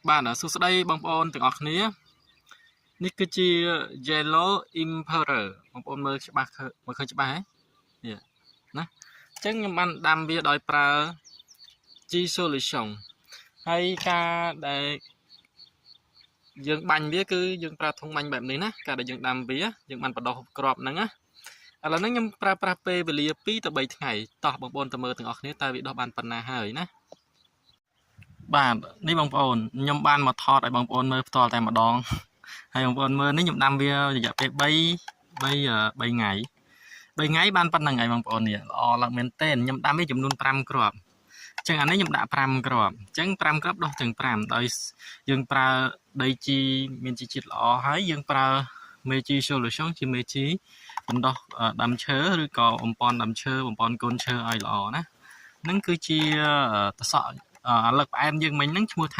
bạn ở số đây bằng ôn từng ngọc niaนี่คือจี yellow emperor បងប្អូនមើលច្បាស់មើលឃើញច្បាស់ហើយនេះណាអញ្ចឹងខ្ញុំបានដាំវាដោយប្រើ G solution ហើយការដែលយើងបាញ់វាគឺយើងប្រើធុងបាញ់បែបនេះណាការដែលយើងដាំវាយើងបានបដោះក្របហ្នឹងណាឥឡូវហ្នឹងខ្ញុំប្រើប្រាស់ពេលវេលា2ទៅ3ថ្ងៃតោះបងប្អូនទៅមើលទាំងអស់គ្នាតើវាដោះបានប៉ុណ្ណាហើយណាបាទនេះបងប្អូនខ្ញុំបានមកថតឲ្យបងប្អូនមើលផ្ទាល់តែម្ដងហើយបងប្អូនមើលនេះខ្ញុំដាំវារយៈពេល3ថ្ងៃបានប៉ុណ្្នឹងហើយបងប្អូននេះល្អឡើងមែនទែនខ្ញុំដាំវាចំនួន5គ្រាប់អញ្ចឹងអានេះខ្ញុំដាក់5គ្រាប់អញ្ចឹង5គ្រាប់ដោះទាំង5ដោយយើងប្រើដីជីមានជីជាតិល្អហើយយើងប្រើ Meiji solution ជា Meiji បណ្ដោះដើមឈើឬក៏បំពន់ដើមឈើបំពន់កូនឈើឲ្យល្អណាហ្នឹងគឺជាតសក់អាលឹកផ្អែមយើងមិញហ្នឹងឈ្មោះ